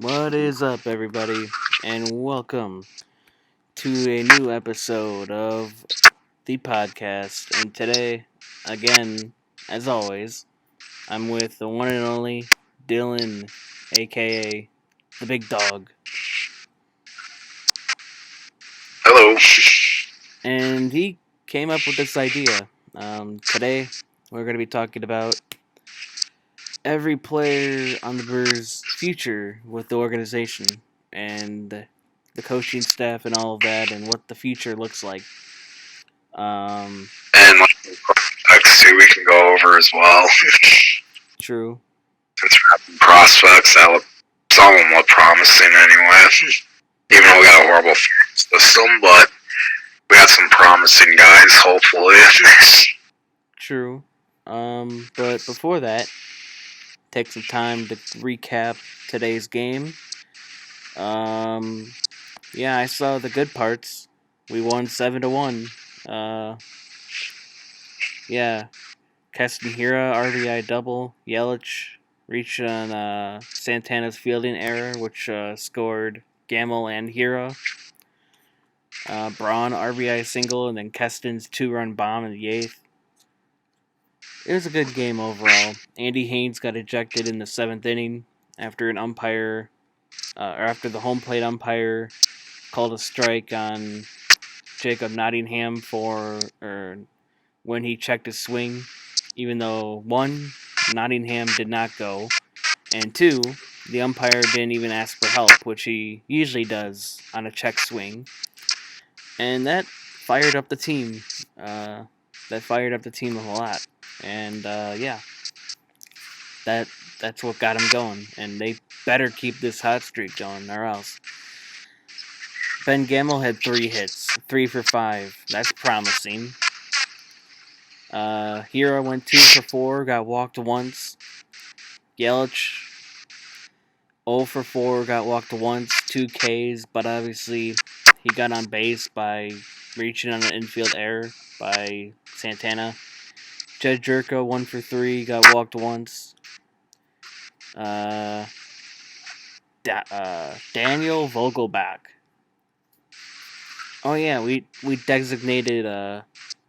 What is up, everybody, and welcome to a new episode of the podcast. And today, again, as always, I'm with the one and only Dylan, aka the Big Dog. Hello. And he came up with this idea. Today, we're going to be talking about every player on the Brewers' future with the organization and the coaching staff and all of that, and what the future looks like. And prospects too, we can go over as well. True. Since we're having prospects, some of them look promising anyway. Even though we got a horrible system, but we got some promising guys, hopefully. True. But before that, take some time to recap today's game. Yeah, I saw the good parts. We won 7-1. Yeah, Keston Hira, RBI double. Yelich reached on Santana's fielding error, which scored Gamble and Hira. Braun RBI single, and then Keston's 2-run bomb in the 8th. It was a good game overall. Andy Haynes got ejected in the 7th inning after after the home plate umpire called a strike on Jacob Nottingham when he checked his swing, even though 1, Nottingham did not go, and 2, the umpire didn't even ask for help, which he usually does on a check swing, and that fired up the team. That fired up the team a lot, and yeah, that's what got him going, and they better keep this hot streak going, or else. Ben Gamel had 3 hits, 3 for 5. That's promising. Hero went 2 for 4, got walked once. Yelich 0 for 4, got walked once, 2 Ks, but obviously he got on base by reaching on an infield error by Santana. Jed Jerko 1 for 3, got walked once. Daniel Vogelback. Oh yeah, we designated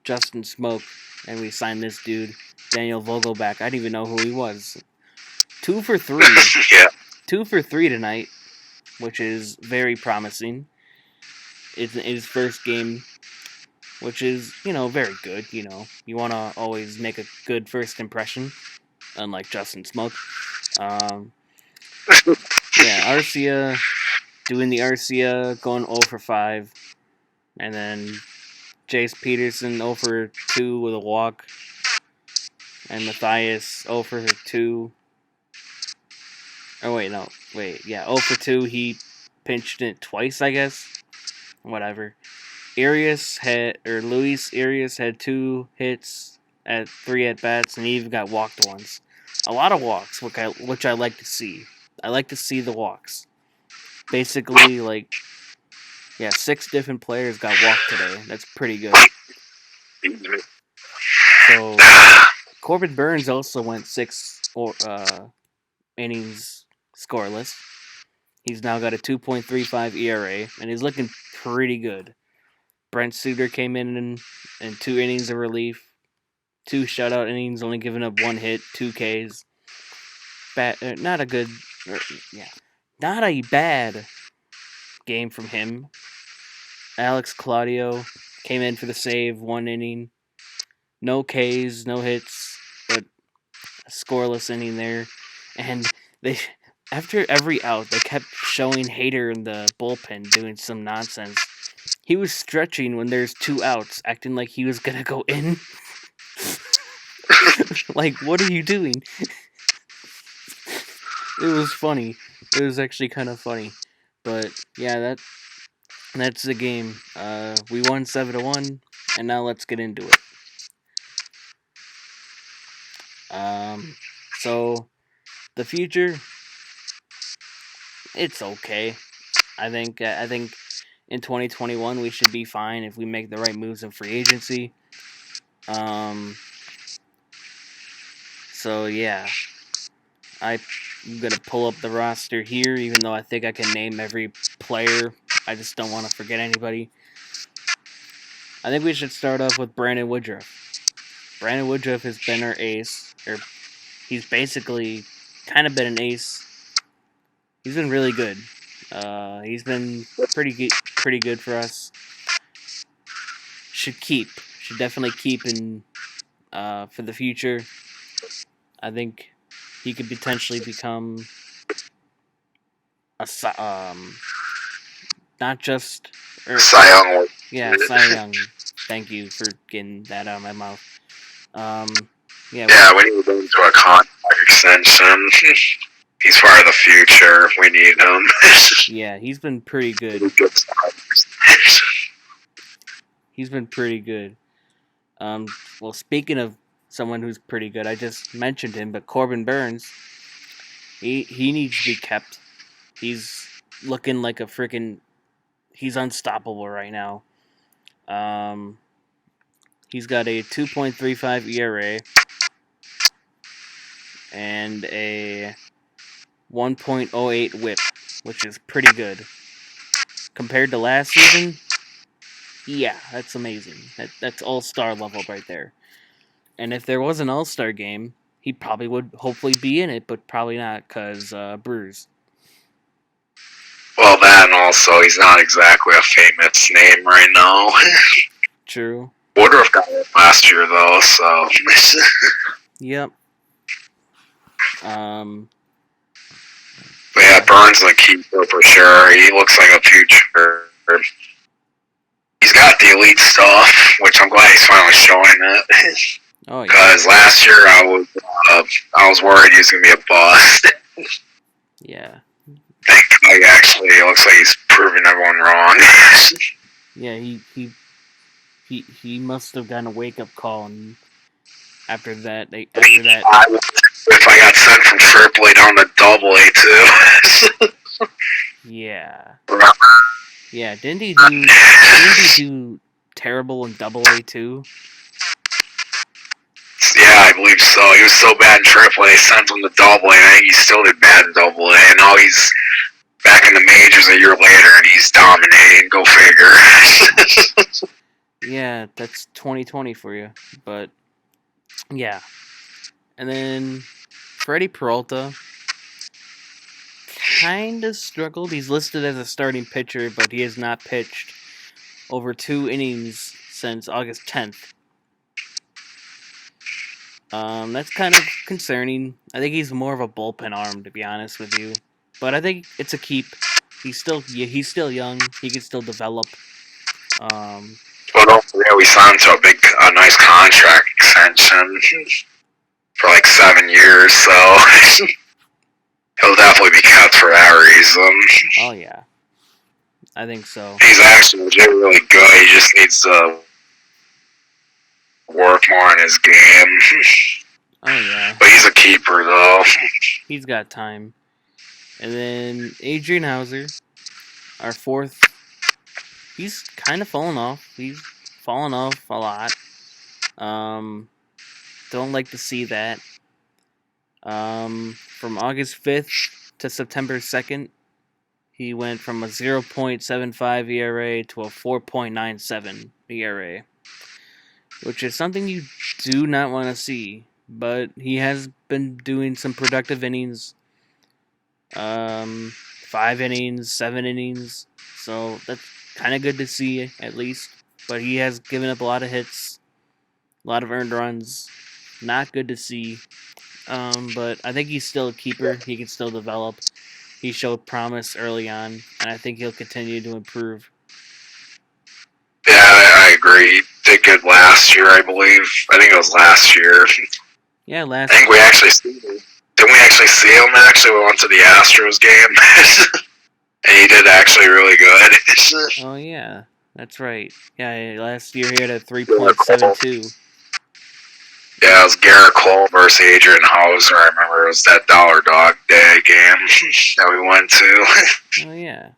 Justin Smoke, and we signed this dude, Daniel Vogelback. I didn't even know who he was. 2 for 3. Yeah. 2 for 3 tonight, which is very promising. It's his first game, which is, very good. You want to always make a good first impression, unlike Justin Smoke. Yeah, Arcia doing the Arcia, going 0 for 5. And then Jace Peterson 0 for 2 with a walk. And Matthias 0 for 2. Oh, yeah, 0 for 2. He pinched it twice, I guess. Whatever. Luis Arias had 2 hits at 3 at-bats, and he even got walked once. A lot of walks, which I like to see. I like to see the walks. Basically, 6 different players got walked today. That's pretty good. So, Corbin Burns also went 6 innings scoreless. He's now got a 2.35 ERA, and he's looking pretty good. Brent Suter came in 2 innings of relief, 2 shutout innings, only giving up 1 hit, 2 Ks. Not a bad game from him. Alex Claudio came in for the save, 1 inning. No Ks, no hits, but a scoreless inning there. And after every out, they kept showing Hader in the bullpen doing some nonsense. He was stretching when there's 2 outs, acting like he was gonna go in. Like, what are you doing? It was funny. It was actually kind of funny. But yeah, that's the game. We won 7-1, and now let's get into it. So the future, it's okay. I think in 2021 we should be fine if we make the right moves in free agency. So yeah, I I'm gonna pull up the roster here, even though I think I can name every player. I just don't want to forget anybody. I think we should start off with Brandon Woodruff. Brandon Woodruff has been our ace, or he's basically kind of been an ace. He's been really good. He's been pretty good for us. Should definitely keep in for the future. I think he could potentially become a not just Cy Young. Cy Young. Thank you for getting that out of my mouth. Yeah, we need him to a contract extension. He's part of the future. We need him. Yeah, he's been pretty good. He's been pretty good. Well, speaking of someone who's pretty good, I just mentioned him, but Corbin Burns, he needs to be kept. He's looking like a freaking. He's unstoppable right now. He's got a 2.35 ERA and a 1.08 WHIP, which is pretty good compared to last season. Yeah, that's amazing. That's all-star level right there. And if there was an all-star game, he probably would hopefully be in it, but probably not because Brewers. Well, that and also he's not exactly a famous name right now. True. Woodruff got it last year though, so. Yep. But yeah, Burns the keeper for sure. He looks like a future. He's got the elite stuff, which I'm glad he's finally showing it. Oh yeah. Because last year I was worried he was gonna be a bust. Yeah. Thankfully, actually, it looks like he's proving everyone wrong. Yeah, he must have gotten a wake up call, and after that. If I got sent from AAA down to AA too. Yeah. Remember? Yeah, didn't he do terrible in AA too? Yeah, I believe so. He was so bad in AAA, they sent him to AA. I think he still did bad in AA, and now he's back in the majors a year later, and he's dominating. Go figure. Yeah, that's 2020 for you. But yeah, and then Freddie Peralta kind of struggled. He's listed as a starting pitcher, but he has not pitched over 2 innings since August 10th. That's kind of concerning. I think he's more of a bullpen arm, to be honest with you. But I think it's a keep. He's still young. He can still develop. Well, don't forget we signed to a nice contract extension for like 7 years, so he'll definitely be kept for that reason. Oh yeah, I think so. He's actually really good. He just needs to work more on his game. Oh yeah. But he's a keeper though. He's got time. And then Adrian Hauser, our fourth. He's kind of fallen off. He's fallen off a lot. Don't like to see that. From August 5th to September 2nd, he went from a 0.75 ERA to a 4.97 ERA, which is something you do not want to see. But he has been doing some productive innings. 5 innings, 7 innings. So that's kind of good to see, at least. But he has given up a lot of hits, a lot of earned runs. Not good to see. But I think he's still a keeper. He can still develop. He showed promise early on, and I think he'll continue to improve. Yeah, I agree. He did good last year, I believe. I think it was last year. Yeah, I think we actually didn't we actually see him? Actually, we went to the Astros game, and he did actually really good. Oh yeah, that's right. Yeah, last year he had a 3.72. Yeah, it was Garrett Cole versus Adrian Hauser. I remember it was that Dollar Dog Day game that we went to. Oh yeah.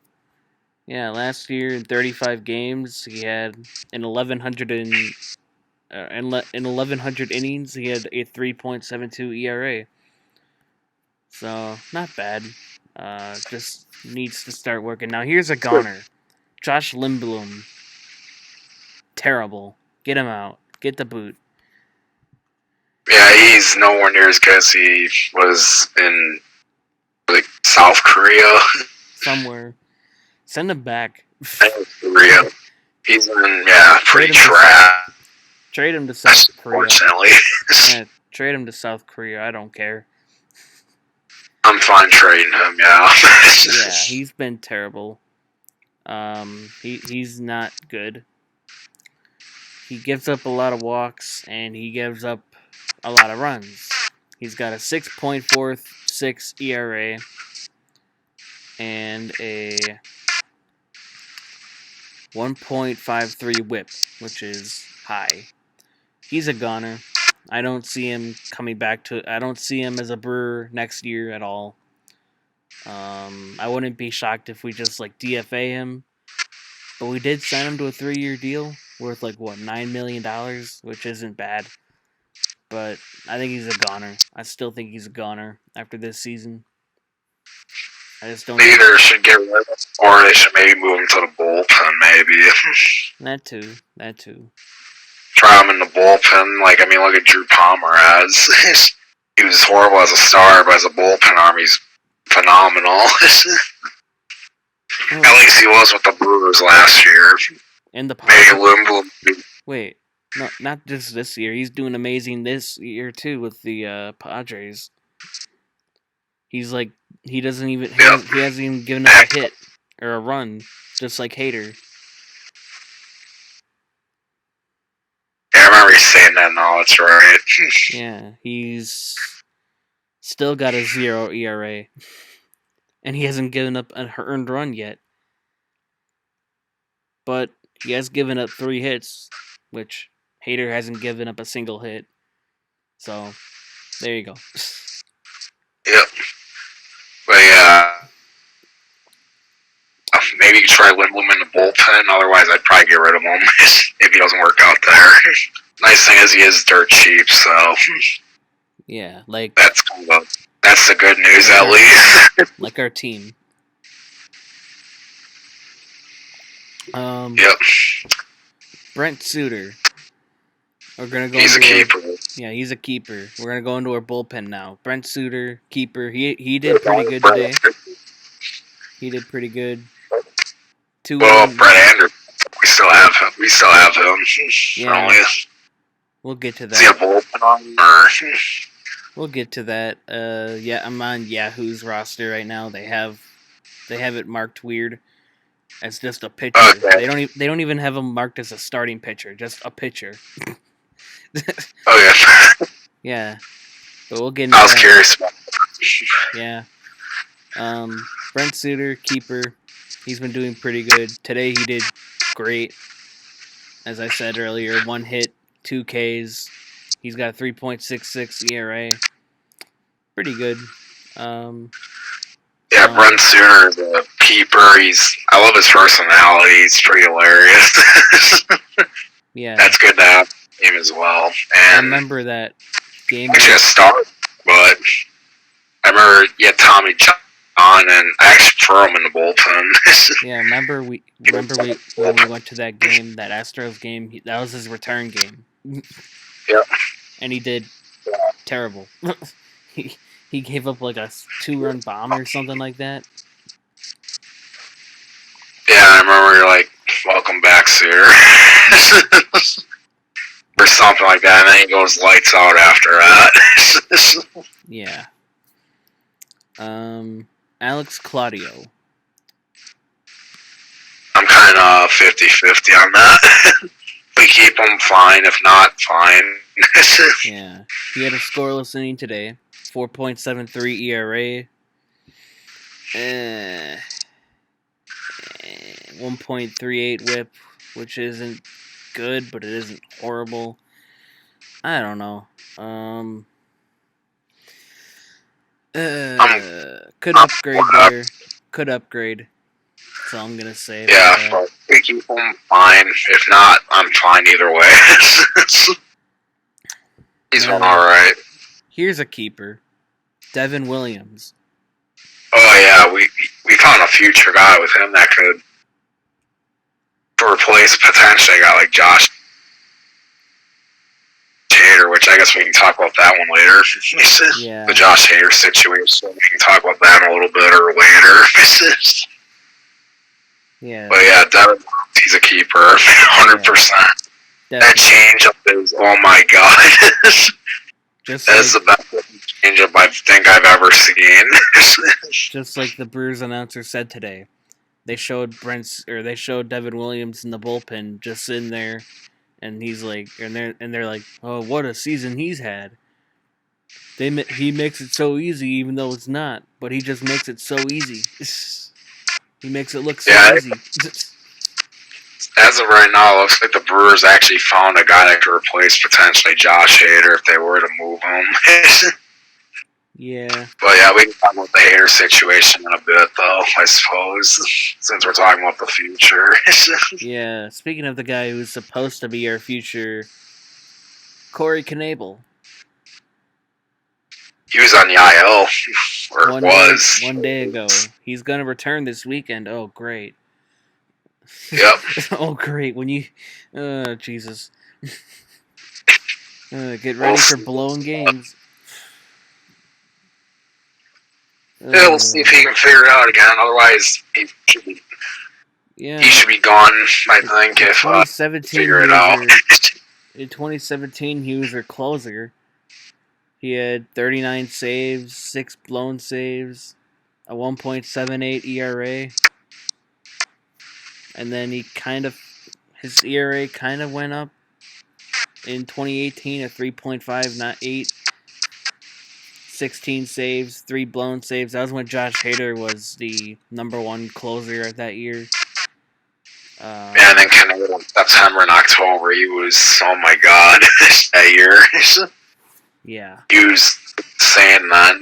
Yeah, last year in 35 games, he had in 1100 in 1100 innings, he had a 3.72 ERA. So, not bad. Just needs to start working. Now, here's a goner. Josh Lindblom. Terrible. Get him out. Get the boot. Yeah, he's nowhere near as good as he was in like South Korea. Somewhere. Send him back. Korea. He's in pretty Trade him to- trash. Trade him to South Korea. Unfortunately. Yeah, trade him to South Korea. I don't care. I'm fine trading him, yeah. Yeah, he's been terrible. He's not good. He gives up a lot of walks and he gives up a lot of runs. He's got a 6.46 ERA and a 1.53 WHIP, which is high. He's a goner. I don't see him coming back to. I don't see him as a Brewer next year at all. I wouldn't be shocked if we just like DFA him, but we did sign him to a 3-year deal worth like what $9 million, which isn't bad. But I think he's a goner. I still think he's a goner after this season. I just don't. Either should get rid of him, or they should maybe move him to the bullpen. Maybe That too. That too. try him in the bullpen. Like look at Drew Pomeranz. He was horrible as a starter, but as a bullpen arm, he's phenomenal. At least he was with the Brewers last year. And the Maybe Lindblom. Wait, no, not just this year. He's doing amazing this year too with the Padres. He's like he doesn't even he hasn't even given up a hit or a run, just like Hader. Yeah, I remember you saying that. No, that's right. Yeah, he's still got a 0 ERA, and he hasn't given up an earned run yet. But he has given up 3 hits, which Hader hasn't given up a single hit. So there you go. Yep. But yeah, maybe you try Lindblom in the bullpen. Otherwise, I'd probably get rid of him if he doesn't work out there. Nice thing is he is dirt cheap, so Yeah, like that's the good news at least. like our team. Yep. Brent Suter. We're gonna go. He's a keeper. Yeah, he's a keeper. We're gonna go into our bullpen now. Brent Suter, keeper. He did pretty good today. He did pretty good. Well, Brett Anderson, we still have him. Yeah. We'll get to Is he a that. bullpen on? We'll get to that. Yeah, I'm on Yahoo's roster right now. They have it marked weird as just a pitcher. Okay. They don't even have him marked as a starting pitcher, just a pitcher. Oh yeah. Yeah, but we'll get into I was that. curious about Yeah. Brent Suter, keeper. He's been doing pretty good. Today he did great. As I said earlier, 1 hit, 2 Ks. He's got a 3.66 ERA. Pretty good. Yeah, Brent Suter is a keeper. I love his personality. He's pretty hilarious. Yeah. That's good to have him as well. I And remember that game. actually a start, but I remember Tommy John, and I actually threw him in the bullpen. Yeah, remember when we went to that game, that Astros game. That was his return game. Yep. And he did terrible. he gave up like a 2-run bomb or something like that. Yeah, I remember you're like, welcome back, Suter. Or something like that, and then he goes lights out after that. Yeah. Alex Claudio. I'm kind of 50-50 on that. We keep him, fine. If not, fine. Yeah. He had a scoreless inning today. 4.73 ERA. 1.38 WHIP, which isn't good, but it isn't horrible. I don't know. Could upgrade there. Could upgrade. That's all I'm gonna say. Yeah, but we keep him, fine. If not, I'm fine either way. He's doing alright. Here's a keeper. Devin Williams. Oh yeah, we found a future guy with him that could replace potentially a guy like Josh Hader, which I guess we can talk about that one later. Yeah. The Josh Hader situation. We can talk about that a little bit or later. Yeah. But yeah, Devin, he's a keeper, 100%. That changeup is, oh my god. That's the best changeup I think I've ever seen. Just like the Brewers announcer said today, they showed Devin Williams in the bullpen just sitting there, and he's like, and they're like, oh, what a season he's had. He makes it so easy, even though it's not, but he just makes it so easy. He makes it look so easy. As of right now, it looks like the Brewers actually found a guy that could replace potentially Josh Hader if they were to move him. Yeah. But yeah, we can talk about the Hader situation in a bit, though, I suppose, since we're talking about the future. Yeah, speaking of the guy who's supposed to be our future, Corey Knebel. He was on the IL, or was. One day ago. He's going to return this weekend. Oh, great. Yep. Oh, great. When you... Jesus. Get ready for blowing games. Yeah, we'll see if he can figure it out again. Otherwise, he should be gone, I think, if 2017, figure it out. In 2017, he was our closer. He had 39 saves, 6 blown saves, a 1.78 ERA. And then his ERA kind of went up in 2018 at 3.58. 16 saves, 3 blown saves. That was when Josh Hader was the number 1 closer that year. And then kind of in September and October, he was, oh my god, that year. Yeah. He was saying that.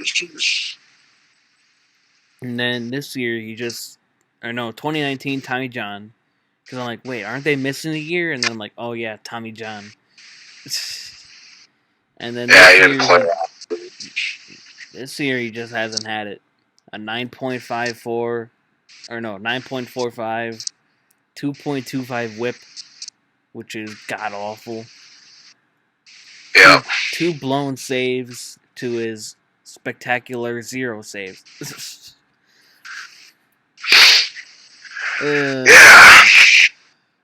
And then this year, 2019, Tommy John. Because I'm like, wait, aren't they missing a year? And then I'm like, oh yeah, Tommy John. And then this year he just hasn't had it. A 9.45, 2.25 whip, which is god awful. Yeah. 2 blown saves to his spectacular 0 saves. Yeah.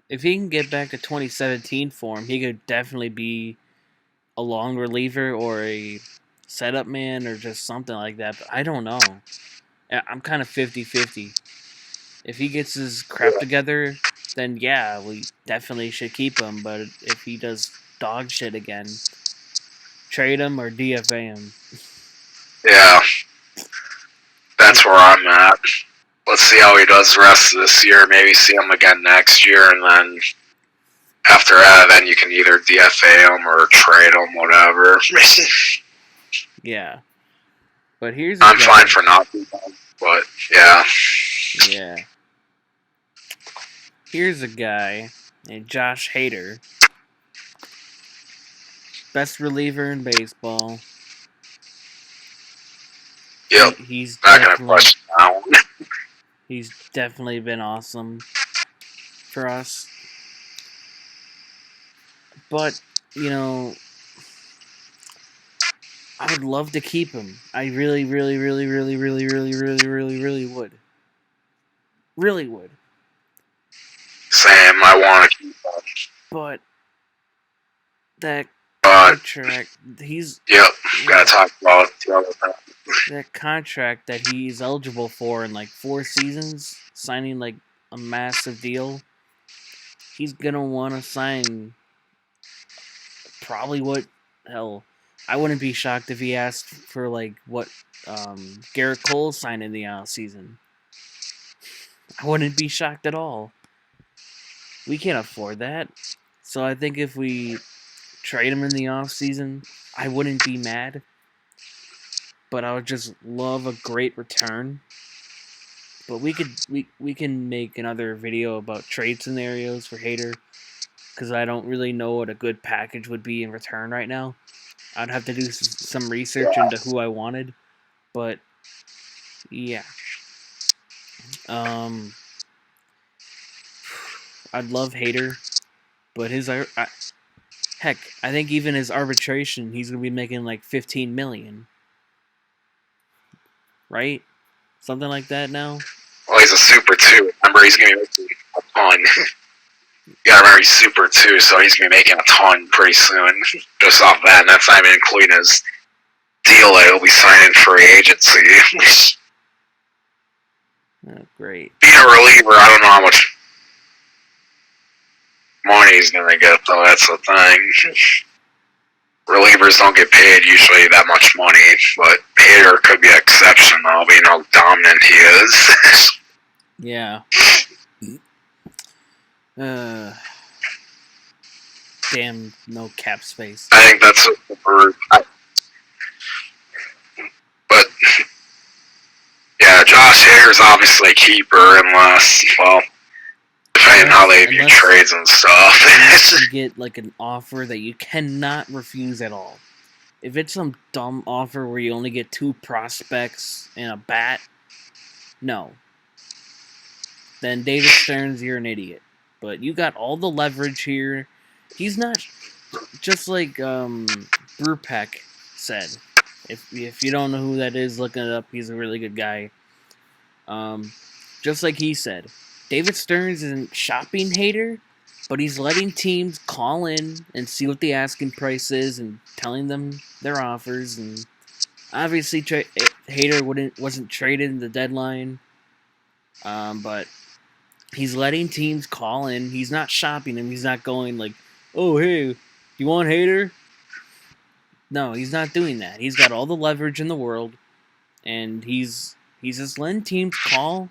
If he can get back to 2017 form, he could definitely be a long reliever or a setup man or just something like that. But I don't know. I'm kind of 50-50. If he gets his crap together, then yeah, we definitely should keep him. But if he does dog shit again, trade him or DFA him. Yeah. That's where I'm at. Let's see how he does the rest of this year. Maybe see him again next year, and then after that, then you can either DFA him or trade him, whatever. Yeah. But I'm fine for not being, but yeah. Yeah. Here's a guy named Josh Hader. Best reliever in baseball. Yep. He's not gonna question that one. He's definitely been awesome for us. But, I would love to keep him. I really, really, really, really, really, really, really, really, really would. Really would. Same, I want to keep him. But that contract, Yep, gotta talk about the other thing. That contract that he's eligible for in 4 seasons, signing a massive deal, he's gonna want to sign probably I wouldn't be shocked if he asked for what Garrett Cole signed in the season. I wouldn't be shocked at all. We can't afford that. So I think if we trade him in the offseason, I wouldn't be mad. But I would just love a great return. But we can make another video about trade scenarios for Hader, because I don't really know what a good package would be in return right now. I'd have to do some research into who I wanted. But yeah, I'd love Hader, but heck, I think even his arbitration, he's gonna be making like 15 million, right? Something like that now. Well, he's a Super 2. Remember, he's going to be making a ton. Yeah, remember, he's Super 2, so he's going to be making a ton pretty soon. Just off that, and that's not even including his deal that he'll be signing free agency. Oh, great. Being a reliever, I don't know how much money he's going to get, though. That's the thing. Relievers don't get paid usually that much money, but Hader could be an exception, though, being how dominant he is. Yeah. Damn, no cap space. I think that's what the Brewers. But yeah, Josh Hader's obviously a keeper, unless, well, depending on how they view trades and stuff. Unless you get like an offer that you cannot refuse at all. If it's some dumb offer where you only get 2 prospects and a bat, no. Then David Stearns, you're an idiot. But you got all the leverage here. He's not, just like Brewpeck said. If you don't know who that is, look it up. He's a really good guy. Just like he said, David Stearns isn't shopping Hader, but he's letting teams call in and see what the asking price is and telling them their offers. And obviously, Hader wasn't traded in the deadline, but he's letting teams call in. He's not shopping him. He's not going like, "Oh, hey, you want Hader?" No, he's not doing that. He's got all the leverage in the world, and he's just letting teams call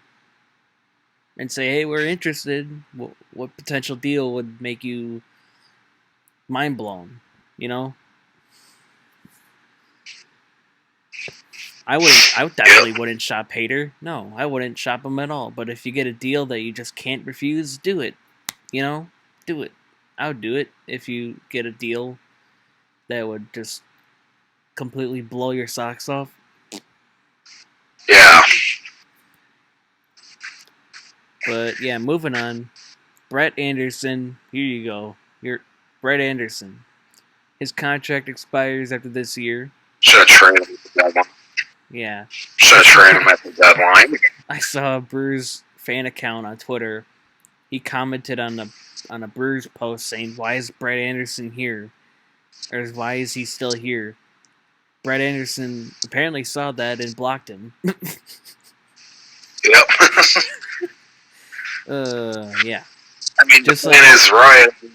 and say, "Hey, we're interested. What potential deal would make you mind blown?" You know. I definitely wouldn't shop Hader. No, I wouldn't shop him at all. But if you get a deal that you just can't refuse, do it. You know, do it. I would do it if you get a deal that would just completely blow your socks off. Yeah. But yeah, moving on. Brett Anderson, here you go. Brett Anderson. His contract expires after this year. Should have traded him at the deadline. Yeah. Should have traded him at the deadline. I saw a Brewers fan account on Twitter. He commented on a Brewers post saying, "Why is Brett Anderson here? Or why is he still here?" Brett Anderson apparently saw that and blocked him. Yep. Yeah. I mean, just the thing is, right. I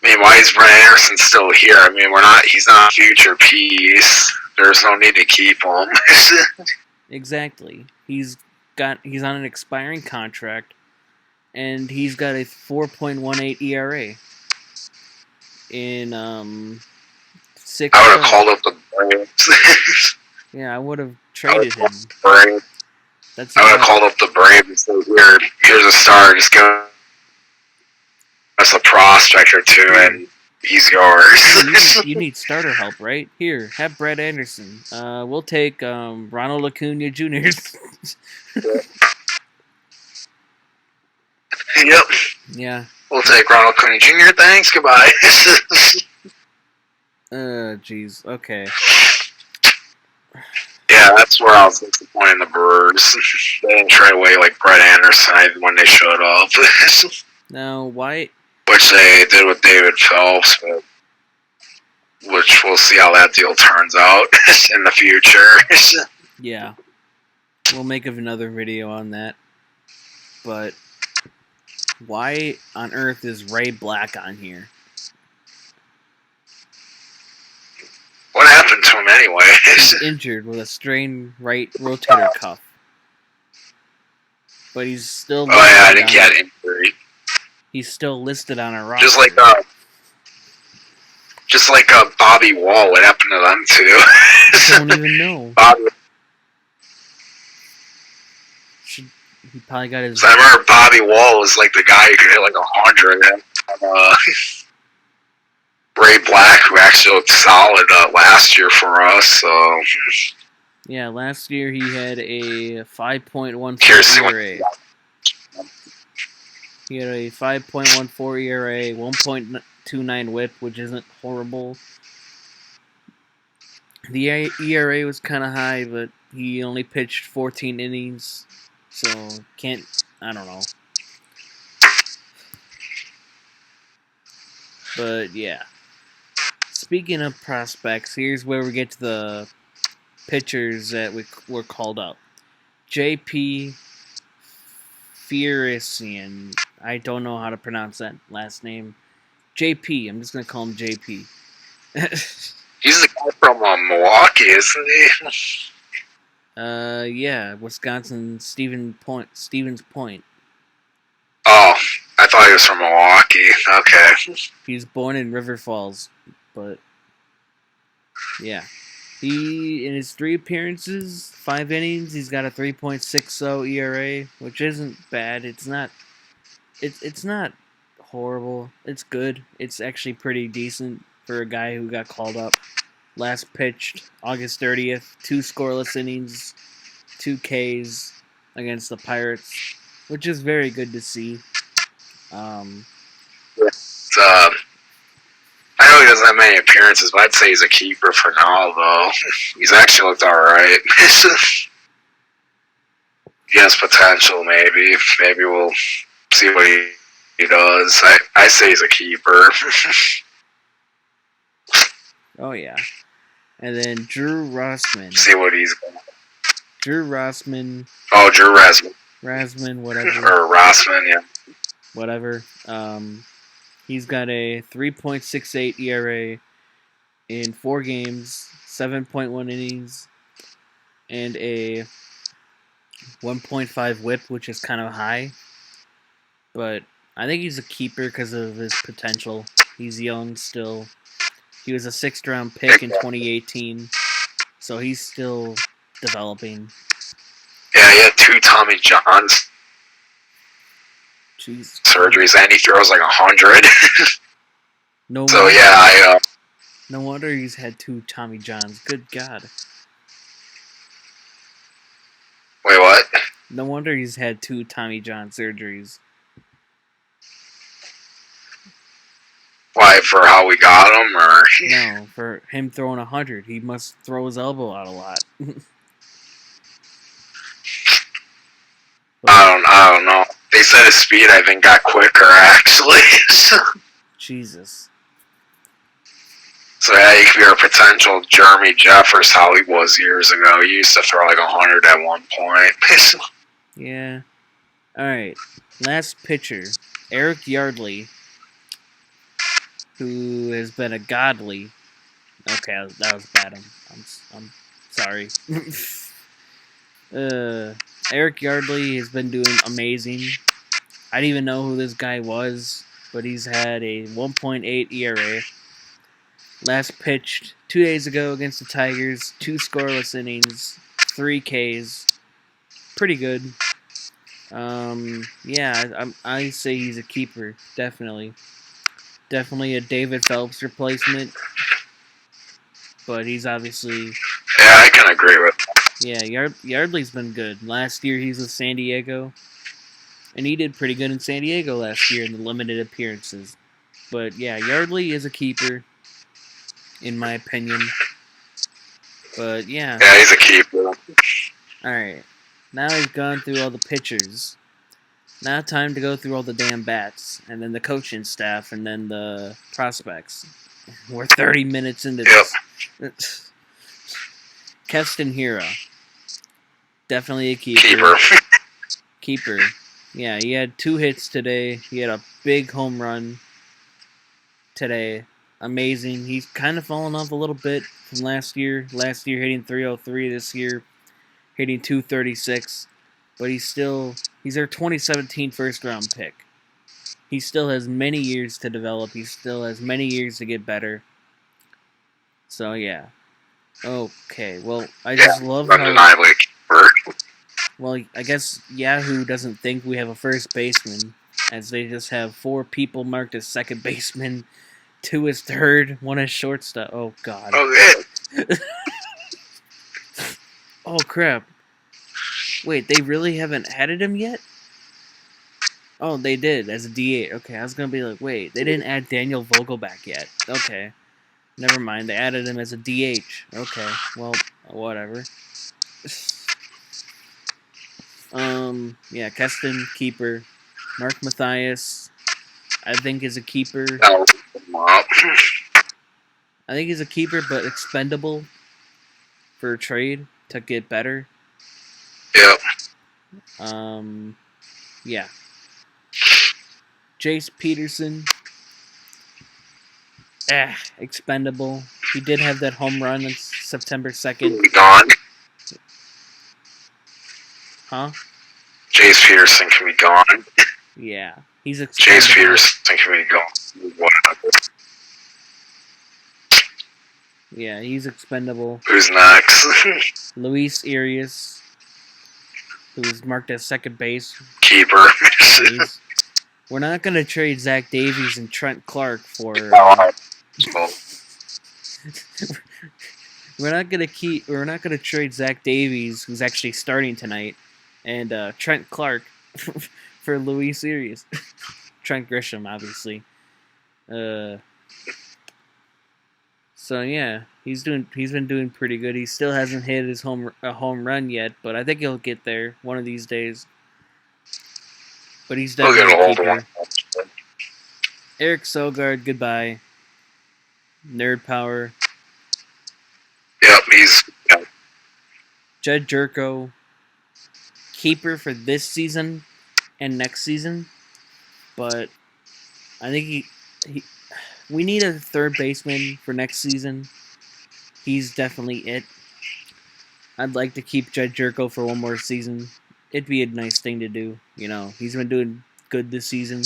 mean, why is Brett Anderson still here? I mean, he's not a future piece. There's no need to keep him. Exactly. He's on an expiring contract, and he's got a 4.18 ERA in 6. I would have called up the Braves. Yeah, I would have traded him. I would have called up the Braves and said, here's a star, just go as a prospect or two, and he's yours. You need starter help, right? Here, have Brett Anderson. We'll take Ronald Acuna Jr. Yep. Yeah. We'll take Ronald Acuna Jr. Thanks, goodbye. Jeez. Okay. Yeah, that's where I was disappointed in the Brewers. They didn't trade away like Brett Anderson when they showed up. Now, why? Which they did with David Phelps, but which we'll see how that deal turns out in the future. Yeah. We'll make another video on that. But why on earth is Ray Black on here? What happened to him anyway? He's injured with a strained right rotator cuff. But he's still... Oh yeah, I didn't get injured. He's still listed on a roster. Just like Bobby Wall, what happened to them too? I don't even know. He probably got his... So I remember Bobby Wall was like the guy who could hit like 100. Ray Black, who actually looked solid last year for us. So Yeah, last year he had a 5.14 Here's what. ERA. He had a 5.14 ERA, 1.29 WHIP, which isn't horrible. The ERA was kind of high, but he only pitched 14 innings, so I don't know. But yeah. Speaking of prospects, here's where we get to the pitchers that were called up. J.P. Fiorisian. I don't know how to pronounce that last name. JP. I'm just gonna call him JP. He's the guy from Milwaukee, isn't he? Yeah, Wisconsin, Stevens Point. Oh, I thought he was from Milwaukee. Okay. He was born in River Falls, but yeah. He, in his 3 appearances, 5 innings, he's got a 3.60 ERA, which isn't bad. It's not horrible. It's good. It's actually pretty decent for a guy who got called up. Last pitched August 30th, 2 scoreless innings, 2 Ks against the Pirates, which is very good to see. I know he doesn't have many appearances, but I'd say he's a keeper for now, though. He's actually looked alright. He has potential, maybe. Maybe we'll see what he does. I say he's a keeper. Oh, yeah. And then Drew Rossman. See what he's... Drew Rossman. Oh, Drew Rasman. Rasman, whatever. Or Rossman, yeah. Whatever. He's got a 3.68 ERA in 4 games, 7.1 innings, and a 1.5 WHIP, which is kind of high. But I think he's a keeper because of his potential. He's young still. He was a 6th-round pick in 2018, so he's still developing. Yeah, he had 2 Tommy John's Jeez. surgeries, and he throws like 100. No so wonder, yeah, no wonder he's had 2 Tommy Johns. Good God. Wait, what? No wonder he's had 2 Tommy John surgeries. Why, for how we got him, or? No, for him throwing 100. He must throw his elbow out a lot. I don't know. They said his speed, I think, got quicker, actually. Jesus. So yeah, he could be our potential Jeremy Jeffers, how he was years ago. He used to throw like 100 at one point. Yeah. Alright. Last pitcher. Eric Yardley. Who has been a godly... Okay, that was bad. I'm sorry. Eric Yardley has been doing amazing. I didn't even know who this guy was, but he's had a 1.8 ERA. Last pitched 2 days ago against the Tigers, 2 scoreless innings, 3 Ks. Pretty good. Yeah, I say he's a keeper, definitely. Definitely a David Phelps replacement. But he's obviously... Yeah, I can agree with that. Yeah, Yardley's been good. Last year he was with San Diego. And he did pretty good in San Diego last year in the limited appearances. But yeah, Yardley is a keeper, in my opinion. But yeah. Yeah, he's a keeper. Alright. Now we've gone through all the pitchers. Now time to go through all the damn bats. And then the coaching staff. And then the prospects. We're 30 minutes into this. Keston Hira. Definitely a keeper. Keeper. Yeah, he had 2 hits today. He had a big home run today. Amazing. He's kind of fallen off a little bit from last year. Last year hitting 303. This year hitting 236. But he's our 2017 first-round pick. He still has many years to develop. He still has many years to get better. So, yeah. Okay, well, I just love how... Undeniably a keeper. Well, I guess Yahoo doesn't think we have a first baseman, as they just have 4 people marked as second baseman, 2 as third, 1 as shortstop. Oh, God. Oh, yeah. Oh crap! Wait, they really haven't added him yet? Oh, they did as a DH. Okay, I was gonna be like, wait, they didn't add Daniel Vogelback yet. Okay, never mind. They added him as a DH. Okay, well, whatever. Yeah, Keston keeper. Mark Mathias, I think is a keeper. I think he's a keeper, but expendable for a trade to get better. Yep. Yeah. Jace Peterson, expendable. He did have that home run on September 2nd. Gone. Huh? Jace Peterson can be gone. Yeah. He's expendable. Jace Peterson can be gone. Whatever. Yeah, he's expendable. Who's next? Luis Arias, who's marked as second base. Keeper. We're not going to trade Zach Davies and Trent Clark for... We're not gonna trade Zach Davies, who's actually starting tonight, and Trent Clark for Luis Arias. Trent Grisham, obviously. So yeah, he's been doing pretty good. He still hasn't hit his home run yet, but I think he'll get there one of these days. But he's definitely a keeper. Eric Sogard, goodbye. Nerd power. Yep, he's... Yep. Jed Jerko, keeper for this season and next season, but I think we need a third baseman for next season. He's definitely it. I'd like to keep Jed Jerko for one more season. It'd be a nice thing to do. You know, he's been doing good this season.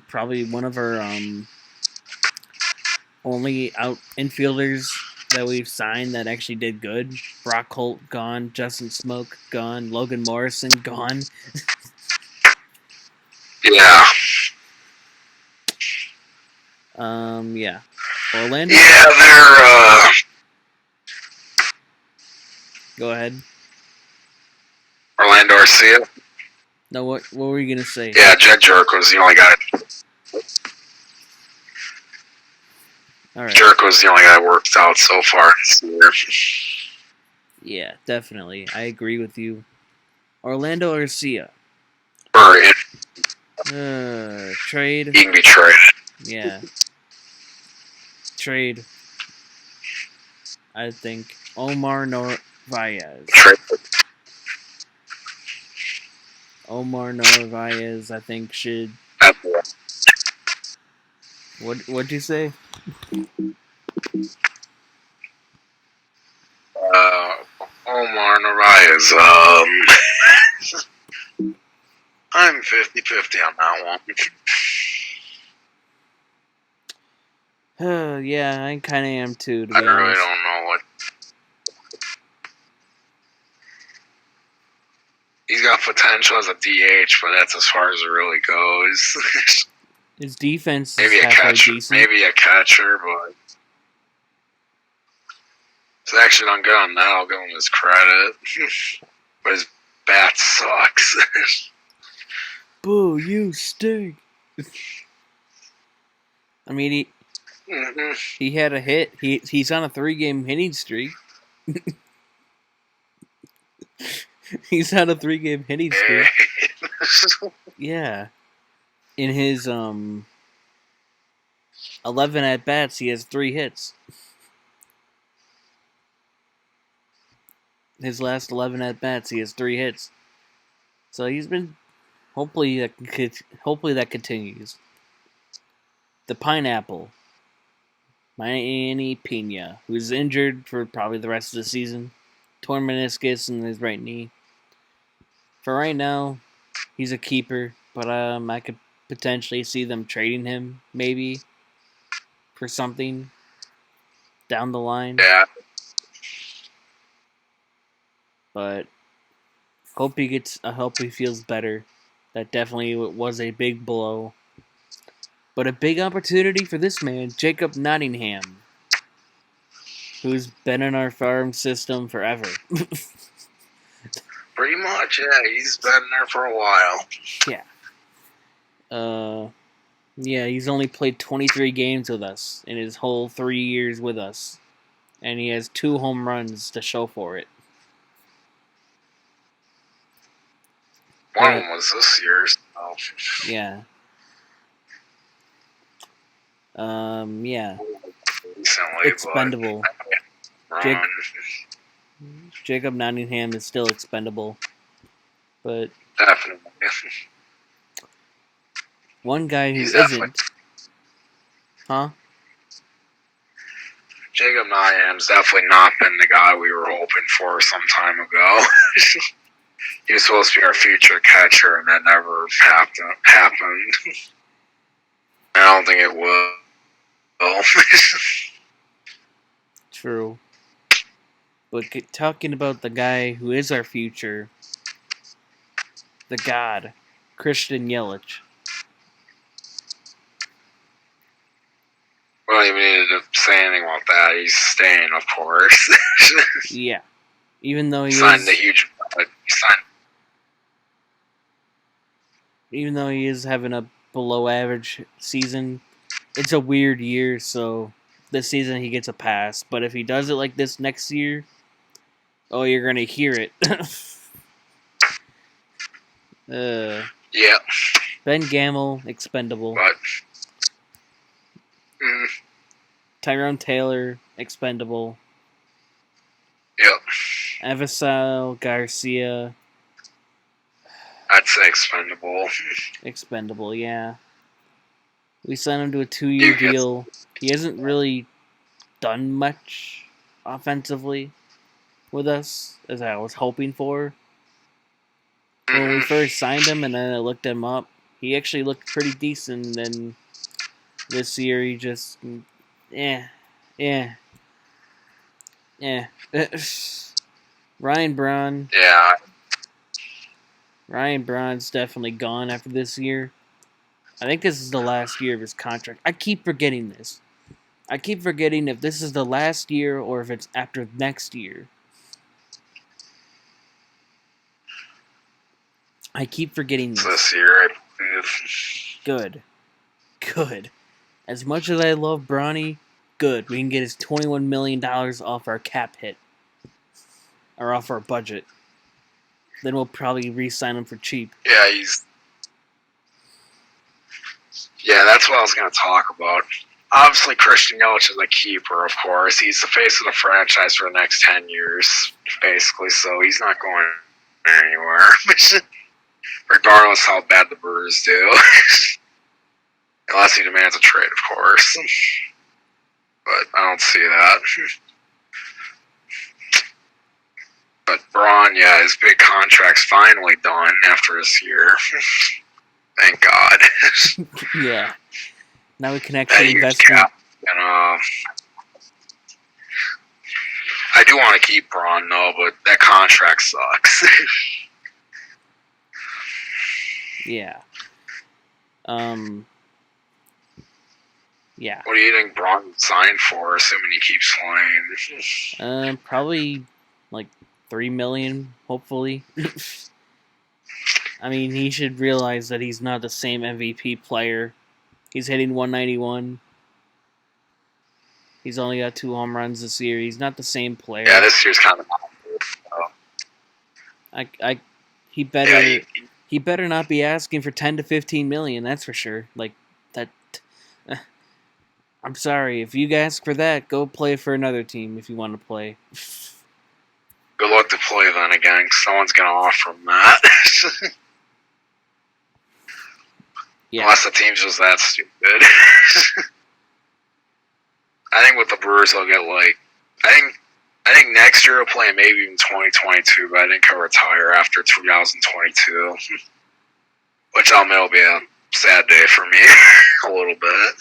Probably one of our only out infielders that we've signed that actually did good. Brock Holt gone, Justin Smoke gone, Logan Morrison gone. Yeah. Yeah. Orlando. Yeah, they're Go ahead. Orlando Arcia. No, what were you gonna say? Yeah, Jed Jerko's the only guy. All right. Jerko's the only guy that worked out so far this year. Yeah, definitely. I agree with you. Orlando Arcia. Trade. He can be traded. Yeah. Trade. I think Omar Narvaez. Trade. Omar Narvaez, I think, should. What'd you say? Omar Narvaez. I'm 50-50 on that one. Yeah, I kind of am too, to be I honest. really don't know what. He's got potential as a DH, but that's as far as it really goes. His defense maybe is a catcher, decent. maybe a catcher, but he's actually done good on that. I'll give him his credit. But his bat sucks. Boo, you stink. I mean, he had a hit. He's on a 3-game hitting streak. He's on a 3-game hitting streak. Yeah. In his 11 at bats, he has 3 hits. His last 11 at bats, he has 3 hits. So he's been. Hopefully that continues. The Pineapple, Manny Pena, who's injured for probably the rest of the season, torn meniscus in his right knee. For right now, he's a keeper, but I could potentially see them trading him maybe for something down the line. Yeah. But hope he feels better. That definitely was a big blow. But a big opportunity for this man, Jacob Nottingham. who's been in our farm system forever. Pretty much, yeah. He's been there for a while. Yeah, he's only played 23 games with us in his whole 3 years with us. And he has 2 home runs to show for it. One of them was this year. So. Yeah. Yeah. Recently, expendable. But Jacob Nottingham is still expendable. But definitely. One guy who He's isn't. Huh? Jacob Nottingham's definitely not been the guy we were hoping for some time ago. He was supposed to be our future catcher, and that never happened. I don't think it will. True. But talking about the guy who is our future, the god, Christian Yelich. We don't even need to say anything about that. He's staying, of course. Yeah. Even though he signed the huge. Even though he is having a below average season, it's a weird year, so this season he gets a pass. But if he does it like this next year, oh, you're gonna hear it. Yeah. Ben Gamel, expendable. But. Tyrone Taylor, expendable. Yep. Avisal Garcia. I'd say expendable. Expendable, yeah. We signed him to a 2-year deal. He hasn't really done much offensively with us, as I was hoping for. When we first signed him and then I looked him up, he actually looked pretty decent, and this year he just... Ryan Braun. Yeah. Ryan Braun's definitely gone after this year. I think this is the last year of his contract. I keep forgetting this. I keep forgetting if this is the last year or if it's after next year. I keep forgetting this year, I believe. Good. As much as I love Bronny, good. We can get his $21 million off our cap hit. Or off our budget. Then we'll probably re-sign him for cheap. Yeah, Yeah, that's what I was going to talk about. Obviously, Christian Yelich is a keeper, of course. He's the face of the franchise for the next 10 years, basically, so he's not going anywhere. Regardless how bad the Brewers do. Unless he demands a trade, of course. But I don't see that. But Braun, yeah, his big contract's finally done after this year. Thank God. Yeah. Now we can actually invest in... I do want to keep Braun, though, but that contract sucks. Yeah. Yeah. What do you think Braun would sign for, assuming he keeps playing? Probably like $3 million, hopefully. I mean, he should realize that he's not the same MVP player. He's hitting 191. He's only got 2 home runs this year. He's not the same player. Yeah, this year's kind of he better not be asking for 10 to 15 million, that's for sure. Like that I'm sorry, if you ask for that, go play for another team if you want to play. Good luck to play then again, because someone's going to offer him that. Yeah. Unless the team's just that stupid. I think with the Brewers, they'll get I think next year he'll play maybe even 2022, but I think he'll retire after 2022. Which I'll admit will be a sad day for me, a little bit.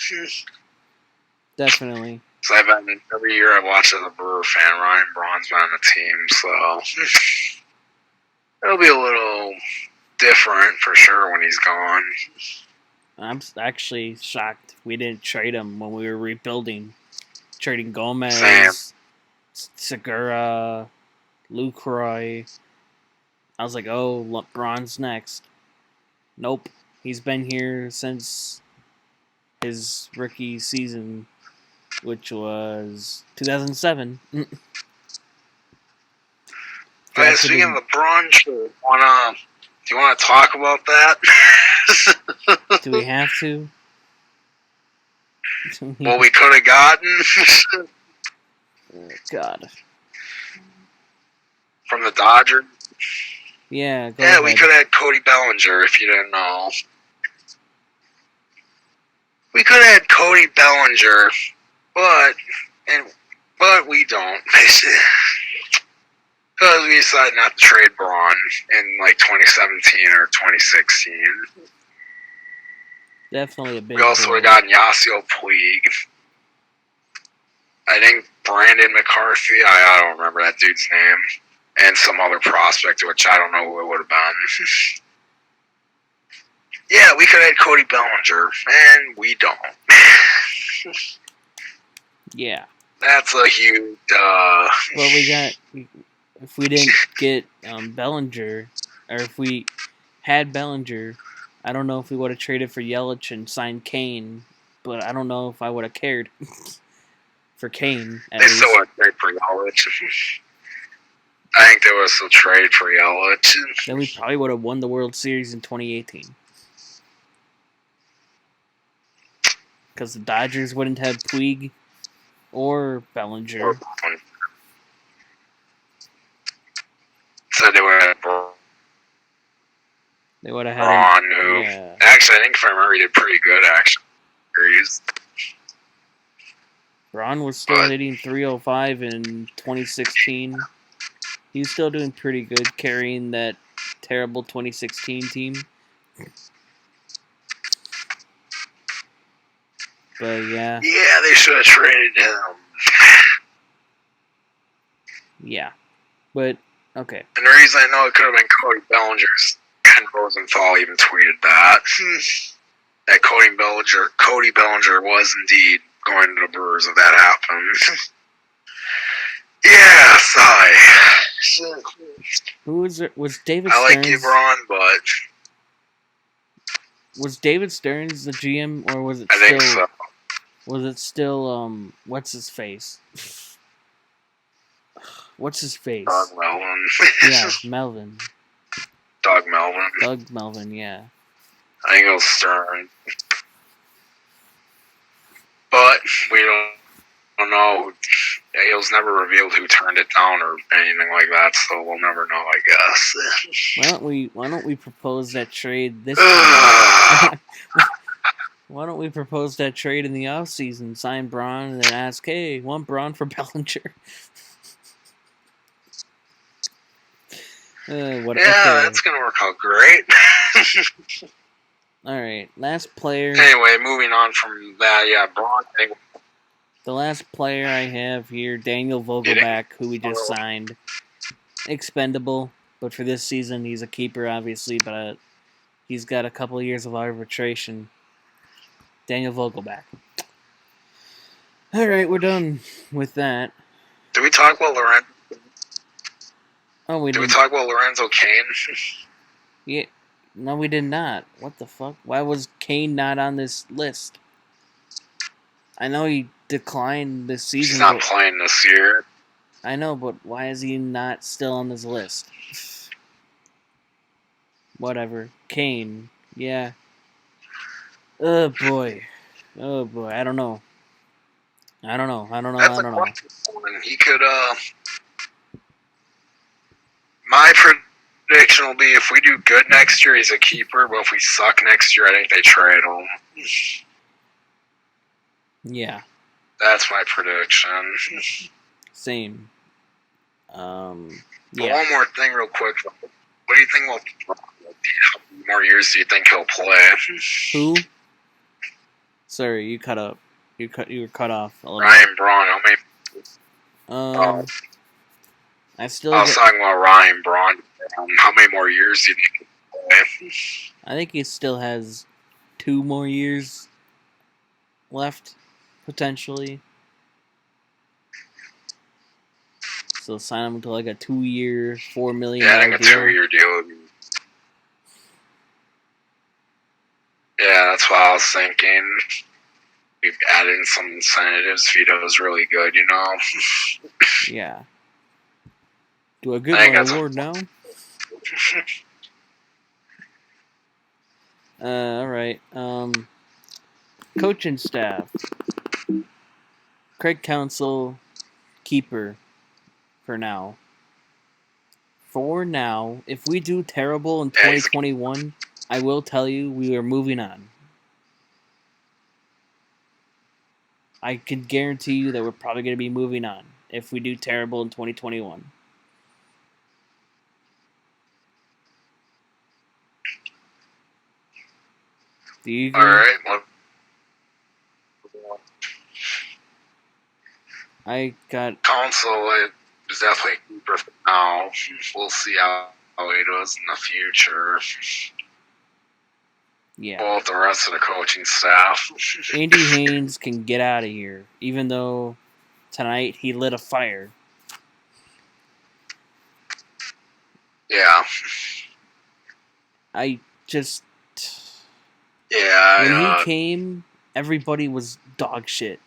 Definitely. So every year I watch as a Brewer fan, Ryan Braun's been on the team, so it'll be a little different for sure when he's gone. I'm actually shocked we didn't trade him when we were rebuilding. Trading Gomez, Same. Segura, Lucroy. I was like, oh, Braun's next. Nope. He's been here since his rookie season, which was 2007. Hey, speaking of the Braun, do you want to talk about that? Do we have to? What we could have gotten? Oh, God. From the Dodgers? Yeah, go yeah, ahead. We could have had Cody Bellinger, if you didn't know. We could have had Cody Bellinger, but we don't. Because we decided not to trade Braun in like 2017 or 2016. Definitely a big We also would have gotten Yasiel Puig. I think Brandon McCarthy, I don't remember that dude's name. And some other prospect, which I don't know who it would have been. Yeah, we could have had Cody Bellinger, and we don't. Yeah. That's a huge, Well, if we didn't get Bellinger, or if we had Bellinger, I don't know if we would have traded for Yelich and signed Kane, but I don't know if I would have cared for Kane, at least. They still would have traded for Yelich. I think they would have still traded for Yelich. Then we probably would have won the World Series in 2018. Because the Dodgers wouldn't have Puig or Bellinger. So they would have had Braun, who actually I think if I remember he did pretty good actually. Braun was still hitting .305 in 2016. He was still doing pretty good, carrying that terrible 2016 team. But yeah. Yeah, they should have traded him. Yeah. But, okay. And the reason I know it could have been Cody Bellinger's Ken Rosenthal even tweeted that. That Cody Bellinger was indeed going to the Brewers if that happened. Yeah, sigh. Who was it? Was David Stearns? I like Braun, but was David Stearns the GM, or was it I think so. Was it still what's his face? What's his face? Doug Melvin. Yeah, Melvin. Doug Melvin. Doug Melvin, yeah. I think it was Stern. But we don't know. It was never revealed who turned it down or anything like that, so we'll never know, I guess. Why don't we propose that trade this time? Why don't we propose that trade in the offseason? Sign Braun and then ask, hey, want Braun for Bellinger? That's going to work out great. Alright, last player. Anyway, moving on from that, Braun. The last player I have here, Daniel Vogelbach, who we just signed. Expendable, but for this season, he's a keeper, obviously, but he's got a couple of years of arbitration. Daniel Vogelbach. Alright, we're done with that. Did we talk about Lorenzo? Oh, Did we talk about Lorenzo Cain? Yeah. No, we did not. What the fuck? Why was Kane not on this list? I know he declined this season. He's not playing this year. I know, but why is he not still on this list? Whatever. Kane. Yeah. Oh, boy. I don't know. I don't know. He could, my prediction will be if we do good next year, he's a keeper, but if we suck next year, I think they trade him. Yeah. That's my prediction. Same. Yeah. One more thing real quick. What do you think how many more years do you think he'll play? Who? Sorry, you cut up. You were cut off a little Ryan Braun, how many? I was talking about Ryan Braun. How many more years do you think he'll play? I think he still has 2 more years left, potentially. So sign him to like a 2-year, $4 million Yeah, like a deal. 2-year deal. Yeah, that's what I was thinking. We've added in some incentives. Vito's really good, you know. Yeah. Do I get I think my that's award now? All right. Coaching staff. Craig Counsell, keeper for now. For now, if we do terrible in 2021, I will tell you we are moving on. I can guarantee you that we're probably going to be moving on if we do terrible in 2021. Do you agree? All right. Well, I got Council is definitely a keeper for now. We'll see how it goes in the future. yeah. Well, with the rest of the coaching staff. Andy Haynes can get out of here, even though tonight he lit a fire. Yeah. I just Yeah. when he came, everybody was dog shit.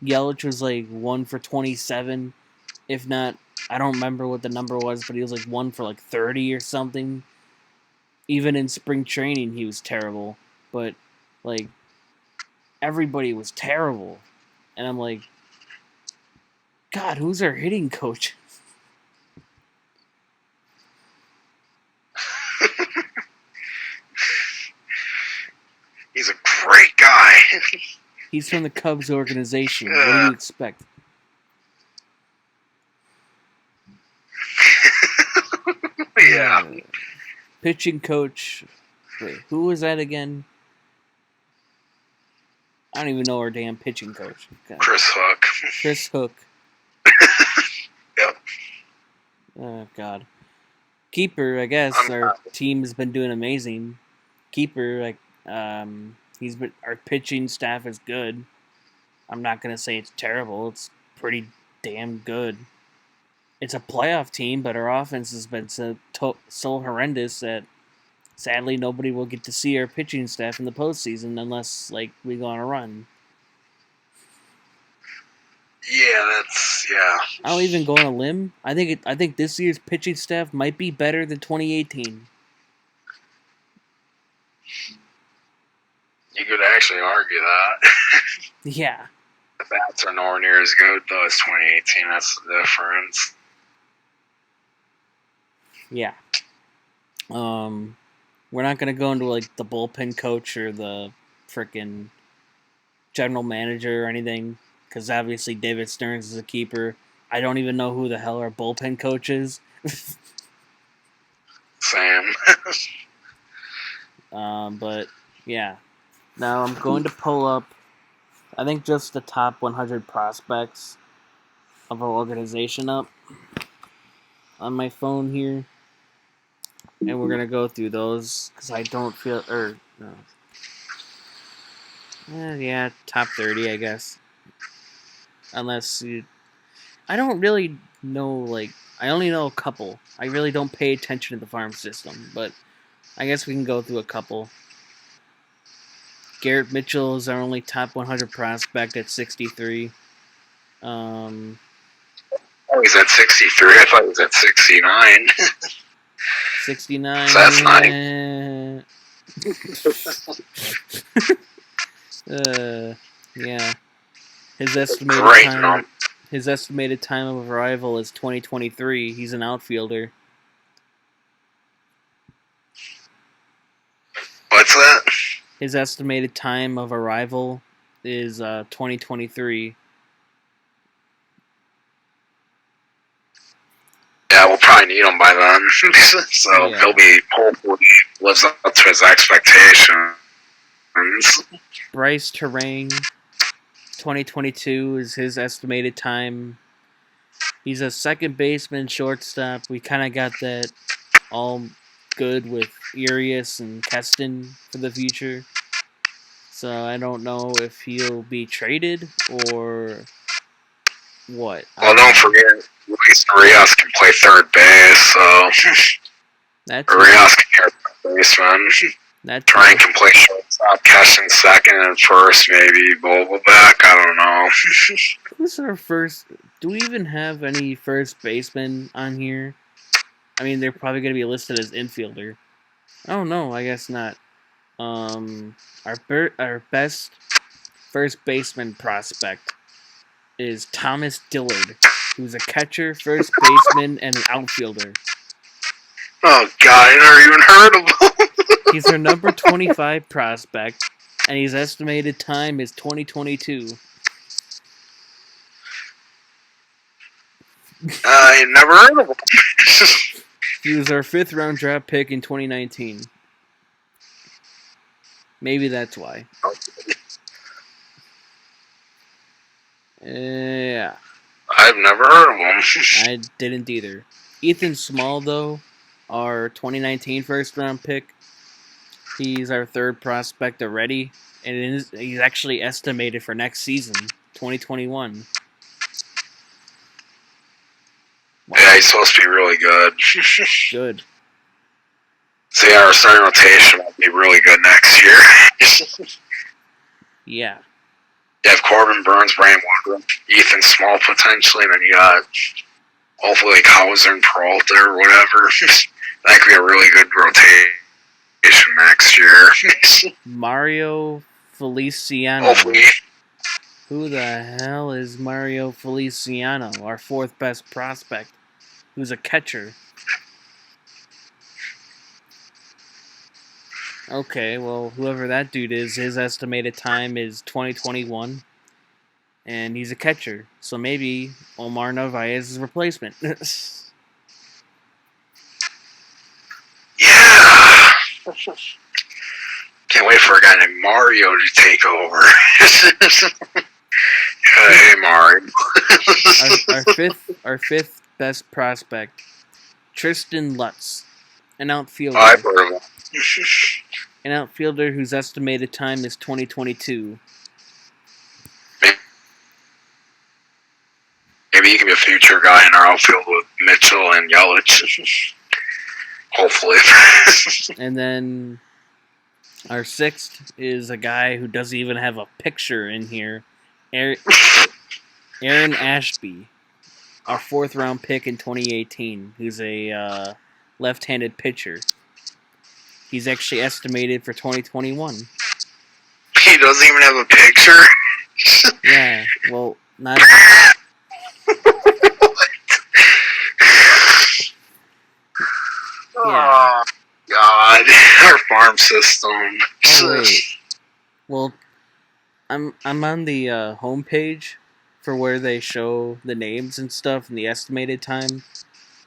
Yelich was like 1 for 27, if not. I don't remember what the number was, but he was like 1 for like 30 or something. Even in spring training, he was terrible. But like everybody was terrible, and I'm like, God, who's our hitting coach? He's a great guy. He's from the Cubs organization. What do you expect? Yeah. Pitching coach. Wait, who was that again? I don't even know our damn pitching coach. God. Chris Hook. Chris Hook. Yep. Oh, God. Keeper, I guess our team has been doing amazing. Keeper, like, our pitching staff is good. I'm not gonna say it's terrible. It's pretty damn good. It's a playoff team, but our offense has been so horrendous that sadly nobody will get to see our pitching staff in the postseason unless like we go on a run. Yeah, I'll even go on a limb. I think this year's pitching staff might be better than 2018. You could actually argue that. Yeah. The bats are nowhere near as good though as 2018. That's the difference. Yeah. We're not gonna go into like the bullpen coach or the frickin' general manager or anything, because obviously David Stearns is a keeper. I don't even know who the hell our bullpen coach is. Sam. But yeah. Now I'm going to pull up, I think, just the top 100 prospects of our organization up on my phone here. And we're going to go through those because I don't feel, yeah, top 30, I guess. Unless you, I don't really know, like, I only know a couple. I really don't pay attention to the farm system, but I guess we can go through a couple. Garrett Mitchell is our only top 100 prospect at 63. Oh, he's at 63. I thought he was at 69. 69. So that's yeah. His estimated time of arrival is 2023. He's an outfielder. What's that? His estimated time of arrival is 2023. Yeah, we'll probably need him by then. So yeah. He'll be hopefully lives up to his expectations. Bryce Terang, 2022 is his estimated time. He's a second baseman, shortstop. We kind of got that all good with Urias and Keston for the future. So I don't know if he'll be traded or what. Well, don't forget, least Rios can play third base, so That's Rios can be our third baseman. Trent can play shortstop, Keston second, and first maybe Vogelback. I don't know. Who's our first? Do we even have any first baseman on here? I mean, they're probably going to be listed as infielder. Oh no, I guess not. Our best first baseman prospect is Thomas Dillard, who's a catcher, first baseman, and an outfielder. Oh God, I never even heard of him. He's our number 25 prospect, and his estimated time is 2022. I never heard of him. He was our 5th round draft pick in 2019. Maybe that's why. Yeah. I've never heard of him. I didn't either. Ethan Small, though, our 2019 first round pick. He's our 3rd prospect already, and he's actually estimated for next season, 2021. Wow. Yeah, he's supposed to be really good. Good. So yeah, our starting rotation will be really good next year. Yeah. You have Corbin Burns, Brian Woodruff, Ethan Small potentially, and then you got hopefully like Hauser and Peralta or whatever. That could be a really good rotation next year. Mario Feliciano. Hopefully. Who the hell is Mario Feliciano, our 4th best prospect, who's a catcher? Okay, well, whoever that dude is, his estimated time is 2021, and he's a catcher, so maybe Omar Narvaez's replacement. Yeah! Can't wait for a guy named Mario to take over. Hey, Mario. our fifth best prospect, Tristan Lutz, an outfielder. I've heard of him. An outfielder whose estimated time is 2022. Maybe he can be a future guy in our outfield with Mitchell and Yelich. Hopefully. And then our 6th is a guy who doesn't even have a picture in here. Aaron Ashby, our 4th round pick in 2018, who's a left-handed pitcher. He's actually estimated for 2021. He doesn't even have a picture? Yeah, well, not... Oh, God. Our farm system. Oh, wait. Well, I'm on the homepage for where they show the names and stuff and the estimated time.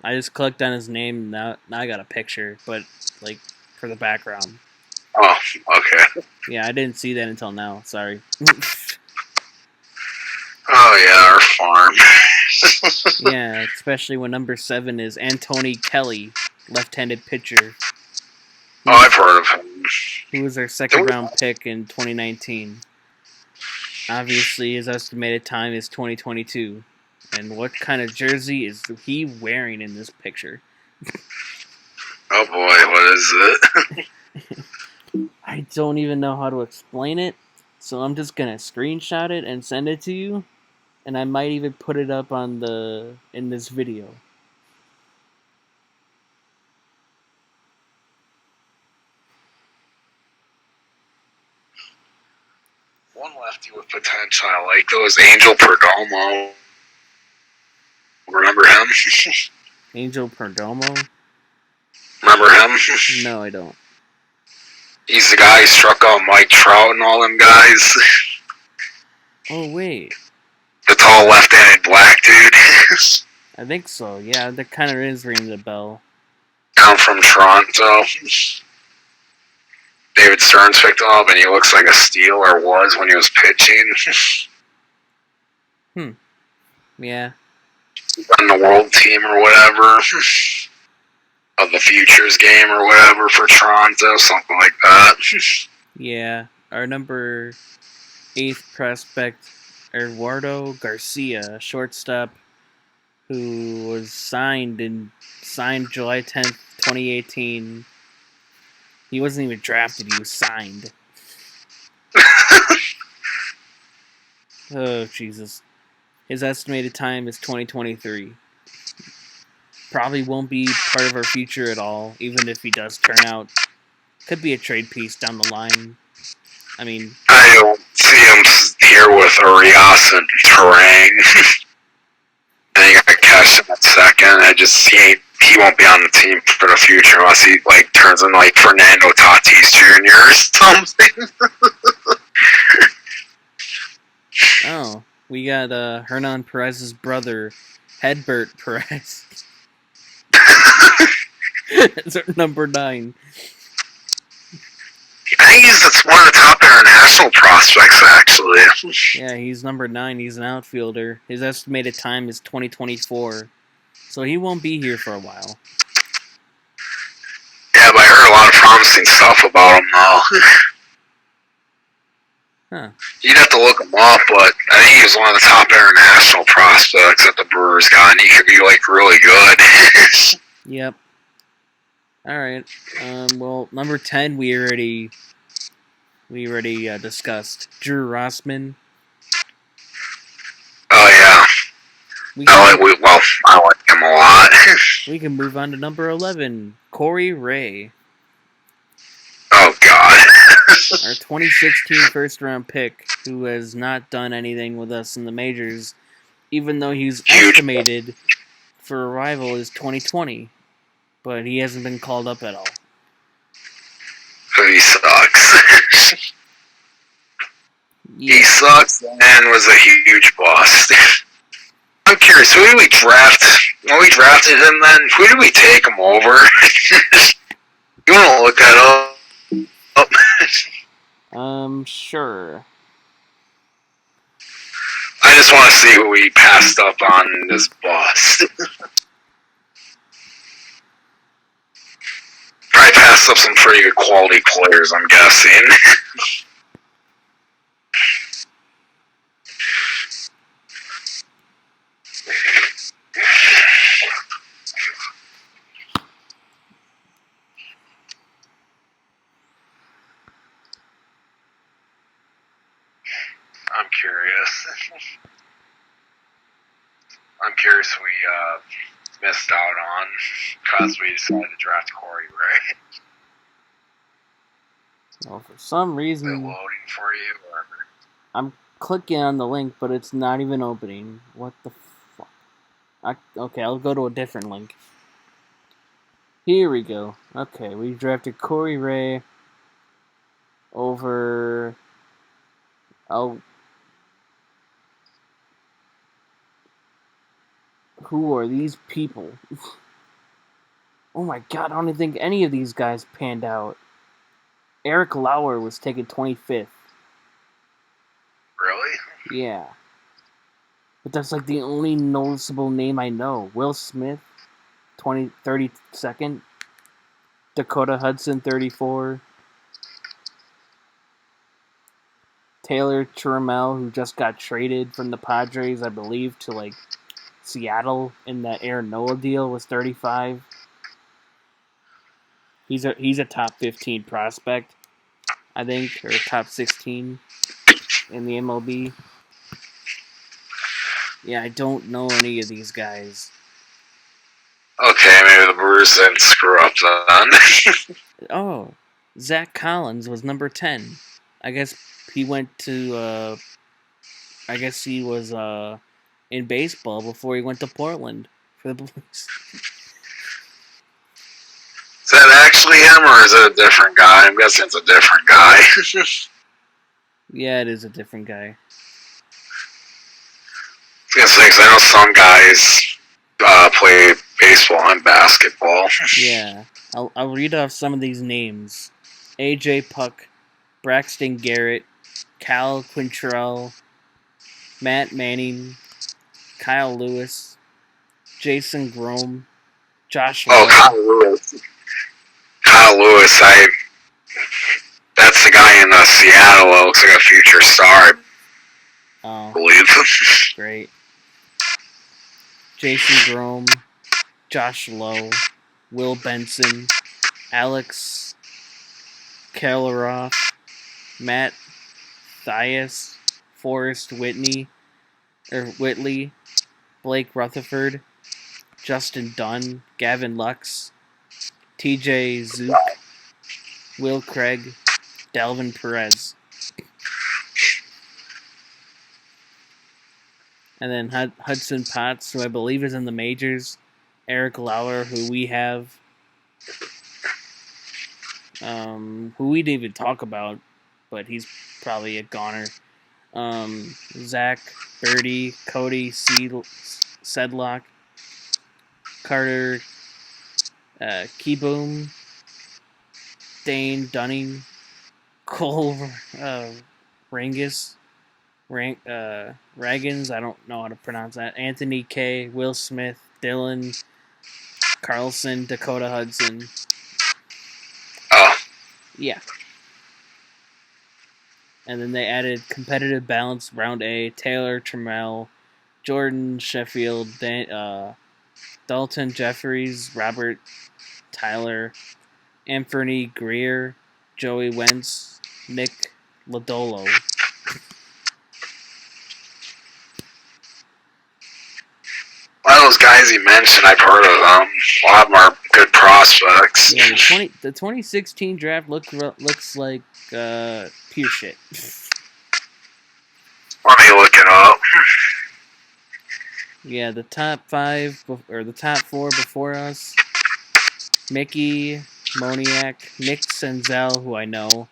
I just clicked on his name, now I got a picture, but, like, for the background. Oh, okay. Yeah, I didn't see that until now, sorry. Oh, yeah, our farm. Yeah, especially when number 7 is Anthony Kelly, left-handed pitcher. Oh, I've heard of him. Who was our 2nd round pick in 2019. Obviously, his estimated time is 2022. And what kind of jersey is he wearing in this picture? Oh boy, what is it? I don't even know how to explain it, so I'm just gonna screenshot it and send it to you, and I might even put it up on in this video. One lefty with potential. I like those. Angel Perdomo. Remember him? Angel Perdomo? Remember him? No, I don't. He's the guy who struck out Mike Trout and all them guys. Oh, wait. The tall left-handed black dude. I think so, yeah, that kind of is ringing the bell. Down from Toronto. David Stearns picked him up, and he looks like a steal, or was when he was pitching. Yeah. On the world team or whatever. Of the Futures game or whatever for Toronto, something like that. Yeah. Our number 8th prospect, Eduardo Garcia, shortstop, who was signed July 10th, 2018. He wasn't even drafted, he was signed. Oh, Jesus. His estimated time is 2023. Probably won't be part of our future at all, even if he does turn out. Could be a trade piece down the line. I mean, I don't see him here with Arias and Terang. I think I cashed him at second. He won't be on the team for the future unless he like turns into like Fernando Tatis Jr. or something. oh, we got Hernan Perez's brother, Hedbert Perez. That's our number 9. I think he's one of the top international prospects, actually. Yeah, he's number 9. He's an outfielder. His estimated time is 2024. So he won't be here for a while. Yeah, but I heard a lot of promising stuff about him, though. Huh. You'd have to look him up, but I think he was one of the top international prospects that the Brewers got, and he could be, like, really good. Yep. Alright. Well, number 10 we already discussed. Drew Rossman. Oh, yeah. I like him a lot. We can move on to number 11. Corey Ray. Oh, God. Our 2016 first-round pick, who has not done anything with us in the majors, even though he's estimated for arrival is 2020. But he hasn't been called up at all. He sucks. He sucks and was a huge bust. I'm curious, who did we draft? When we drafted him then, who did we take him over? You want to look that up? Sure. I just want to see who we passed up on this bust. Probably passed up some pretty good quality players, I'm guessing. I'm curious. I'm curious who we missed out on because we decided to draft Corey Ray. Well, for some reason, is it loading for you? Or? I'm clicking on the link, but it's not even opening. What the fuck? Okay, I'll go to a different link. Here we go. Okay, we drafted Corey Ray over... Who are these people? Oh my god, I don't even think any of these guys panned out. Eric Lauer was taken 25th. Really? Yeah. But that's like the only noticeable name I know. Will Smith, 32nd. Dakota Hudson, 34. Taylor Trammell, who just got traded from the Padres, I believe, to like Seattle in that Aaron Nola deal, was 35. He's a top 15 prospect, I think, or top 16 in the MLB. Yeah, I don't know any of these guys. Okay, maybe the Brewers didn't screw up then. Oh, Zach Collins was number 10. I guess he went to, I guess he was in baseball before he went to Portland for the Blues. Is that actually him, or is it a different guy? I'm guessing it's a different guy. Yeah, it is a different guy. I was gonna say, 'cause I know some guys play baseball and basketball. Yeah, I'll read off some of these names. A.J. Puck, Braxton Garrett, Cal Quintrell, Matt Manning, Kyle Lewis, Jason Grom, Josh Oh, Lowe. Kyle Lewis, that's the guy in Seattle that looks like a future star, I believe. Great. Jason Grom, Josh Lowe, Will Benson, Alex Kelleroff, Matt Thias, Forrest Whitley, Blake Rutherford, Justin Dunn, Gavin Lux, TJ Zook, Will Craig, Dalvin Perez. And then Hudson Potts, who I believe is in the majors. Eric Lauer, who we have, who we didn't even talk about, but he's probably a goner. Zach Birdie, Cody Sedlock, Carter Keyboom, Dane Dunning, Cole Rangus, Ragans, I don't know how to pronounce that. Anthony K, Will Smith, Dylan Carlson, Dakota Hudson. Oh. Yeah. And then they added competitive balance round A, Taylor Trammell, Jordan Sheffield, Dalton Jeffries, Robert Tyler, Anthony Greer, Joey Wentz, Nick Lodolo. A lot of those guys you mentioned, I've heard of them. A lot of them are good prospects. Yeah, the 2016 draft looks like pure shit. Let me look it up. Yeah, the top 5 or the top 4 before us: Mickey Moniak, Nick Senzel, who I know,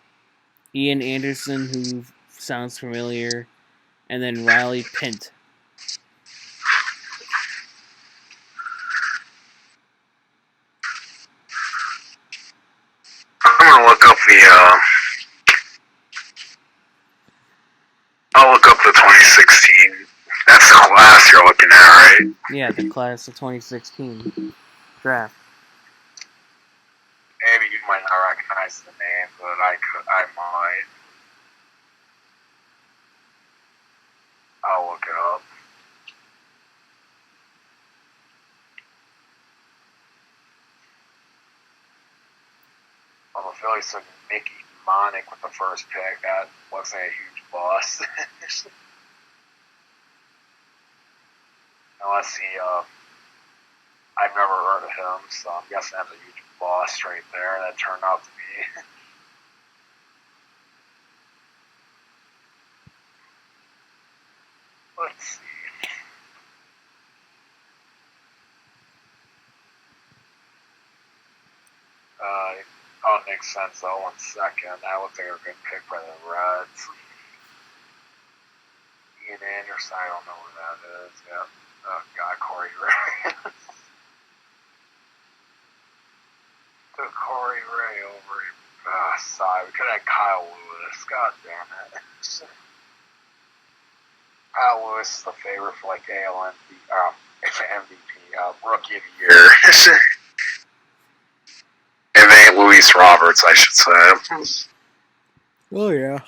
Ian Anderson, who sounds familiar, and then Riley Pint. I'm gonna look up I'll look up the 2016. That's the class you're looking at, right? Yeah, the class of 2016 draft. Maybe you might not recognize the name, but I might. I'll look it up. Well, the Phillies took Mickey Moniak with the first pick. That looks like a huge bust. Unless I've never heard of him, so I'm guessing that's a huge bust right there. That turned out to be. Let's see. Makes sense though. 1 second. That looks like a good pick by the Reds. Ian Anderson, I don't know who that is. Yeah. Oh God, Corey Ray. Took Corey Ray over. Sorry, we could have had Kyle Lewis. God damn it. Kyle Lewis is the favorite for like MVP, Rookie of the Year. If it ain't Luis Roberts, I should say. Oh, yeah.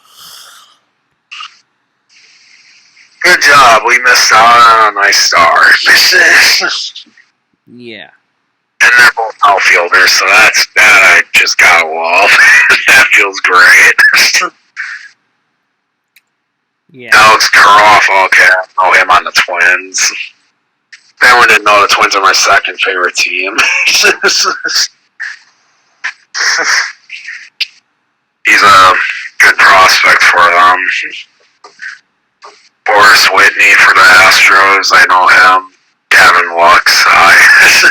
Good job. We missed out on a nice start. Yeah. And they're both outfielders, so that I just gotta love. That feels great. Yeah. Alex Kiroff, okay, I know him on the Twins. Everyone didn't know the Twins are my second favorite team. He's a good prospect for them. Forrest Whitley for the Astros, I know him. Gavin Lux, I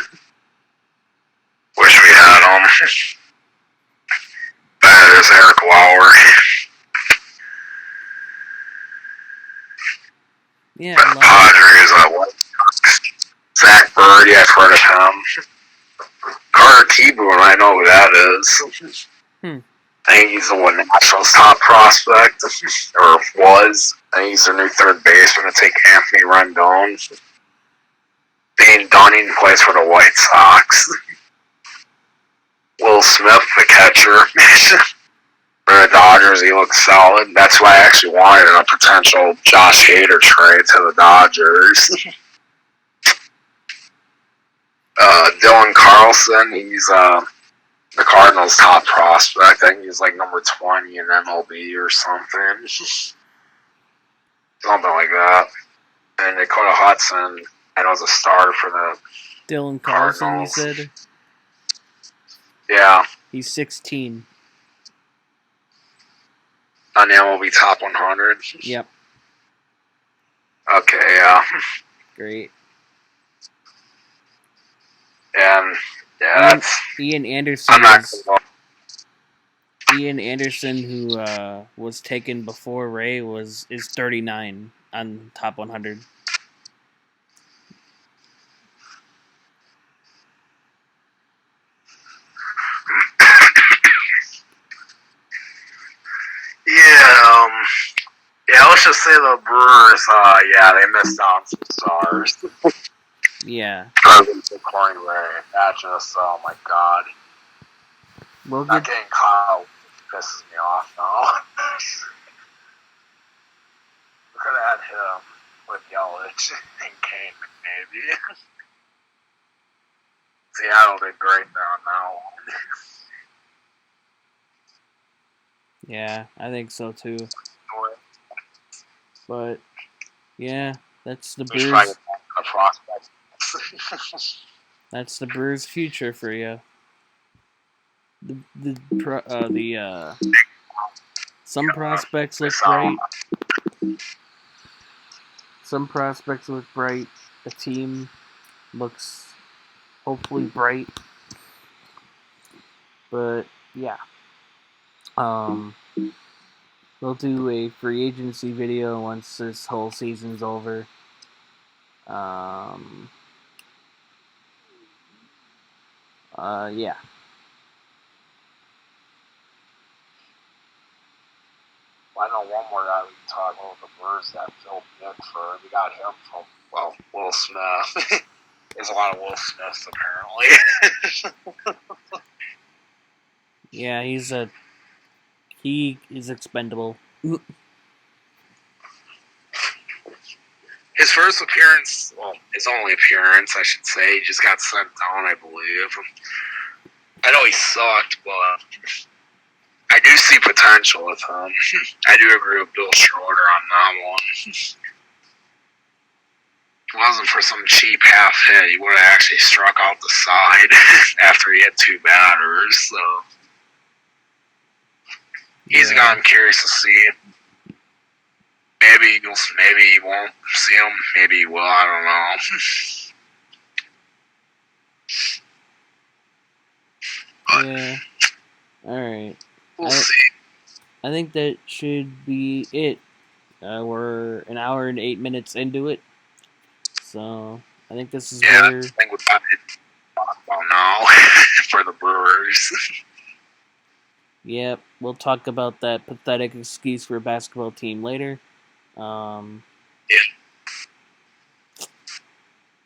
wish we had him. There's Eric Lauer. Yeah. Padres, Zach Birdie, I've heard of him. Carter Keyboom, I know who that is. I think he's the one Nationals' top prospect, or was. I think he's their new third baseman to take Anthony Rendon. Dane Dunning plays for the White Sox. Will Smith, the catcher. For the Dodgers, he looks solid. That's why I actually wanted a potential Josh Hader trade to the Dodgers. Dylan Carlson. He's the Cardinals' top prospect. I think he's like number 20 in MLB or something. Something like that. And Dakota Hudson, I know, is a starter for the Dylan Carlson, Cardinals. you said? Yeah. He's 16. On the MLB top 100. Yep. Okay, yeah. Great. And yeah, that's Ian Anderson. I'm not gonna Ian Anderson, who was taken before Ray, is 39 on top 100. Yeah, let's just say the Brewers, yeah, they missed out on some stars. Yeah. Corey Ray, that just, oh my god. We'll Not get getting Kyle pisses me off now. We could have had him with Yelich and Kane, maybe. Seattle did great there on that one. Yeah, I think so too. But yeah, that's the Just trying Brewers. to get a prospect. That's the Brewers' future for you. Some prospects look bright. Some prospects look bright. The team looks hopefully bright. But yeah. We'll do a free agency video once this whole season's over. Yeah. Well, I know one more guy we can talk about the Brewers that Phil Bickford. We got him from, well, Will Smith. There's a lot of Will Smiths, apparently. Yeah, he is expendable. His first appearance, well, his only appearance, I should say, he just got sent down, I believe. I know he sucked, but I do see potential with him. I do agree with Bill Schroeder on that one. If it wasn't for some cheap half hit, he would have actually struck out the side after he hit two batters. So he's a guy I'm curious to see. Maybe he won't see him. Maybe he will. I don't know. But yeah. All right. We'll see. I think that should be it. We're an hour and 8 minutes into it, so I think this is where. I think we got it now for the Brewers. Yep, we'll talk about that pathetic excuse for a basketball team later.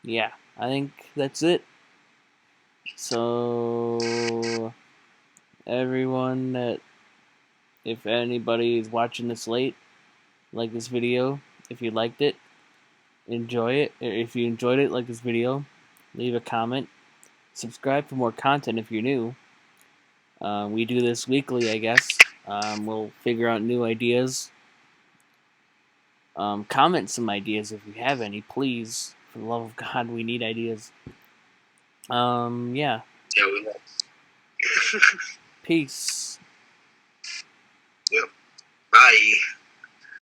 Yeah, I think that's it. So, everyone that, if anybody is watching this late, like this video. If you liked it, enjoy it. If you enjoyed it, like this video, leave a comment. Subscribe for more content if you're new. We do this weekly, I guess. We'll figure out new ideas. Comment some ideas if you have any, please. For the love of God, we need ideas. Yeah. Yeah, we will. Peace. Yep. Bye.